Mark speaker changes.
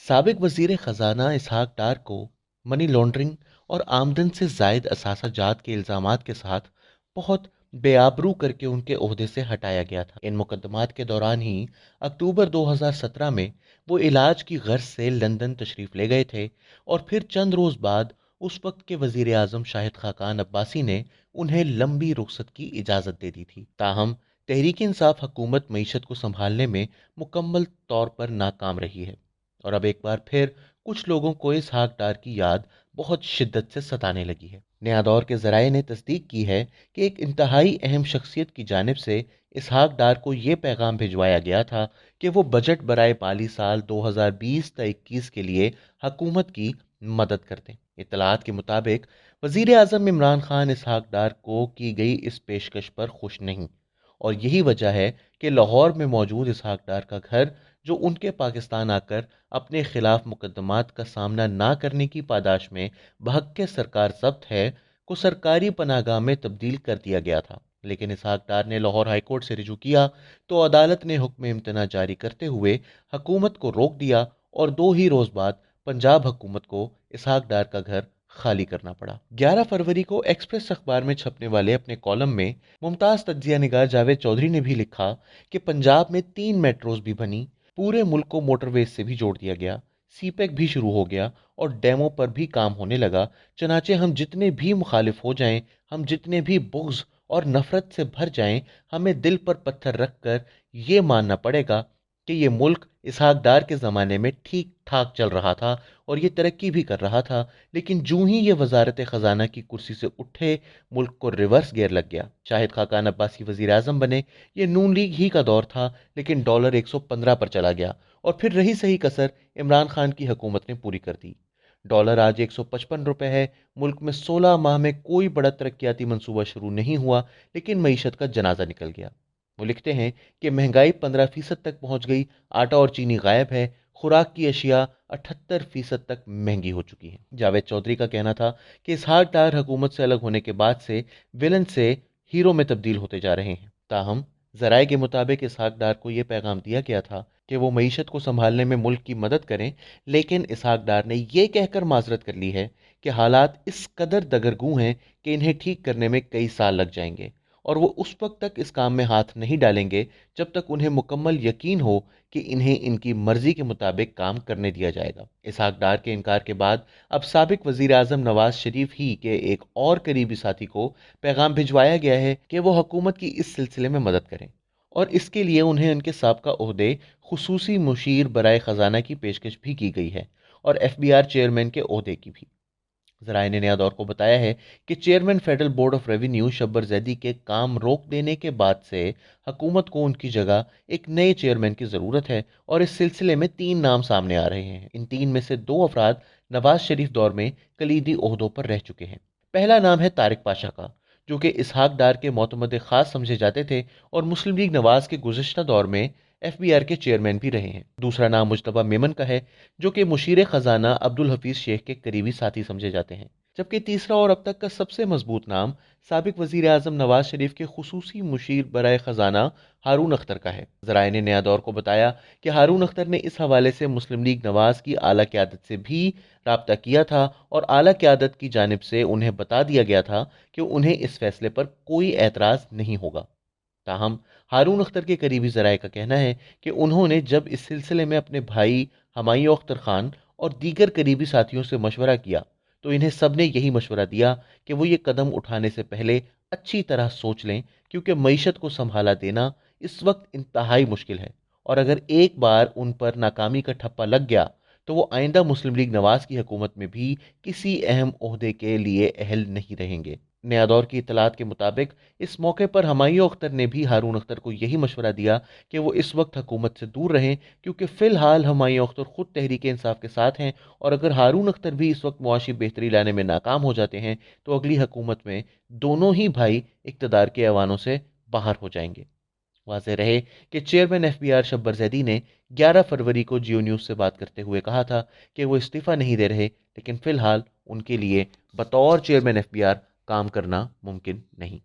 Speaker 1: سابق وزیر خزانہ اسحاق ڈار کو منی لانڈرنگ اور آمدن سے زائد اثاثہ جات کے الزامات کے ساتھ بہت بے آبرو کر کے ان کے عہدے سے ہٹایا گیا تھا۔ ان مقدمات کے دوران ہی اکتوبر 2017 میں وہ علاج کی غرض سے لندن تشریف لے گئے تھے، اور پھر چند روز بعد اس وقت کے وزیر اعظم شاہد خاقان عباسی نے انہیں لمبی رخصت کی اجازت دے دی تھی۔ تاہم تحریک انصاف حکومت معیشت کو سنبھالنے میں مکمل طور پر ناکام رہی ہے، اور اب ایک بار پھر کچھ لوگوں کو اسحاق ڈار کی یاد بہت شدت سے ستانے لگی ہے۔ نیا دور کے ذرائع نے تصدیق کی ہے کہ ایک انتہائی اہم شخصیت کی جانب سے اسحاق ڈار کو یہ پیغام بھجوایا گیا تھا کہ وہ بجٹ برائے مالی سال 2020 تا 21 کے لیے حکومت کی مدد کرتے ہیں۔ اطلاعات کے مطابق وزیر اعظم عمران خان اسحاق ڈار کو کی گئی اس پیشکش پر خوش نہیں، اور یہی وجہ ہے کہ لاہور میں موجود اسحاق ڈار کا گھر، جو ان کے پاکستان آ کر اپنے خلاف مقدمات کا سامنا نہ کرنے کی پاداش میں بحق کے سرکار ضبط ہے، کو سرکاری پناہ گاہ میں تبدیل کر دیا گیا تھا۔ لیکن اسحاق ڈار نے لاہور ہائی کورٹ سے رجوع کیا تو عدالت نے حکم امتناع جاری کرتے ہوئے حکومت کو روک دیا، اور 2 ہی روز بعد پنجاب حکومت کو اسحاق ڈار کا گھر خالی کرنا پڑا۔ 11 فروری کو ایکسپریس اخبار میں چھپنے والے اپنے کالم میں ممتاز تجزیہ نگار جاوید چودھری نے بھی لکھا کہ پنجاب میں 3 میٹروز بھی بنی، پورے ملک کو موٹر ویز سے بھی جوڑ دیا گیا، سی پیک بھی شروع ہو گیا، اور ڈیمو پر بھی کام ہونے لگا۔ چنانچہ ہم جتنے بھی مخالف ہو جائیں، ہم جتنے بھی بغض اور نفرت سے بھر جائیں، ہمیں دل پر پتھر رکھ کر یہ ماننا پڑے گا کہ یہ ملک اسحاق ڈار کے زمانے میں ٹھیک ٹھاک چل رہا تھا اور یہ ترقی بھی کر رہا تھا، لیکن جوں ہی یہ وزارت خزانہ کی کرسی سے اٹھے، ملک کو ریورس گیئر لگ گیا۔ شاہد خاقان عباسی وزیر اعظم بنے، یہ نون لیگ ہی کا دور تھا، لیکن ڈالر 115 پر چلا گیا، اور پھر رہی صحیح کسر عمران خان کی حکومت نے پوری کر دی۔ ڈالر آج 155 روپے ہے۔ ملک میں 16 ماہ میں کوئی بڑا ترقیاتی منصوبہ شروع نہیں ہوا، لیکن معیشت کا جنازہ نکل گیا۔ وہ لکھتے ہیں کہ مہنگائی 15% تک پہنچ گئی، آٹا اور چینی غائب ہے، خوراک کی اشیاء 78% تک مہنگی ہو چکی ہیں۔ جاوید چودھری کا کہنا تھا کہ اسحاق ڈار حکومت سے الگ ہونے کے بعد سے ویلن سے ہیرو میں تبدیل ہوتے جا رہے ہیں۔ تاہم ذرائع کے مطابق اسحاق ڈار کو یہ پیغام دیا گیا تھا کہ وہ معیشت کو سنبھالنے میں ملک کی مدد کریں، لیکن اسحاق ڈار نے یہ کہہ کر معذرت کر لی ہے کہ حالات اس قدر دگرگوں ہیں کہ انہیں ٹھیک کرنے میں کئی سال لگ جائیں گے، اور وہ اس وقت تک اس کام میں ہاتھ نہیں ڈالیں گے جب تک انہیں مکمل یقین ہو کہ انہیں ان کی مرضی کے مطابق کام کرنے دیا جائے گا۔ اسحاق ڈار کے انکار کے بعد اب سابق وزیر اعظم نواز شریف ہی کے ایک اور قریبی ساتھی کو پیغام بھجوایا گیا ہے کہ وہ حکومت کی اس سلسلے میں مدد کریں، اور اس کے لیے انہیں ان کے سابقہ عہدے خصوصی مشیر برائے خزانہ کی پیشکش بھی کی گئی ہے، اور ایف بی آر چیئرمین کے عہدے کی بھی۔ ذرائع نے نیا دور کو بتایا ہے کہ chairman federal board of revenue Shabbar Zaidi کے کام روک دینے کے بعد سے حکومت کو ان کی جگہ ایک نئے چیئرمین کی ضرورت ہے، اور اس سلسلے میں 3 نام سامنے آ رہے ہیں۔ ان 3 میں سے 2 افراد نواز شریف دور میں کلیدی عہدوں پر رہ چکے ہیں۔ پہلا نام ہے طارق پاشا کا، جو کہ اسحاق ڈار کے معتمد خاص سمجھے جاتے تھے اور مسلم لیگ نواز کے گزشتہ دور میں ایف بی آر کے چیئرمین بھی رہے ہیں۔ دوسرا نام مجتبیٰ میمن کا ہے، جو کہ مشیر خزانہ عبدالحفیظ شیخ کے قریبی ساتھی سمجھے جاتے ہیں، جبکہ تیسرا اور اب تک کا سب سے مضبوط نام سابق وزیر اعظم نواز شریف کے خصوصی مشیر برائے خزانہ ہارون اختر کا ہے۔ ذرائع نے نیا دور کو بتایا کہ ہارون اختر نے اس حوالے سے مسلم لیگ نواز کی اعلیٰ قیادت سے بھی رابطہ کیا تھا، اور اعلیٰ قیادت کی جانب سے انہیں بتا دیا گیا تھا کہ انہیں اس فیصلے پر کوئی اعتراض نہیں ہوگا۔ تاہم ہارون اختر کے قریبی ذرائع کا کہنا ہے کہ انہوں نے جب اس سلسلے میں اپنے بھائی ہمایوں اختر خان اور دیگر قریبی ساتھیوں سے مشورہ کیا تو انہیں سب نے یہی مشورہ دیا کہ وہ یہ قدم اٹھانے سے پہلے اچھی طرح سوچ لیں، کیونکہ معیشت کو سنبھالا دینا اس وقت انتہائی مشکل ہے، اور اگر ایک بار ان پر ناکامی کا ٹھپا لگ گیا تو وہ آئندہ مسلم لیگ نواز کی حکومت میں بھی کسی اہم عہدے کے لیے اہل نہیں رہیں گے۔ نیا دور کی اطلاعات کے مطابق اس موقع پر ہمایوں اختر نے بھی ہارون اختر کو یہی مشورہ دیا کہ وہ اس وقت حکومت سے دور رہیں، کیونکہ فی الحال ہمایوں اختر خود تحریک انصاف کے ساتھ ہیں، اور اگر ہارون اختر بھی اس وقت معاشی بہتری لانے میں ناکام ہو جاتے ہیں تو اگلی حکومت میں دونوں ہی بھائی اقتدار کے ایوانوں سے باہر ہو جائیں گے۔ واضح رہے کہ چیئرمین ایف بی آر شبر زیدی نے 11 فروری کو جیو نیوز سے بات کرتے ہوئے کہا تھا کہ وہ استعفیٰ نہیں دے رہے، لیکن فی الحال ان کے لیے بطور چیئرمین ایف بی آر کام کرنا ممکن نہیں۔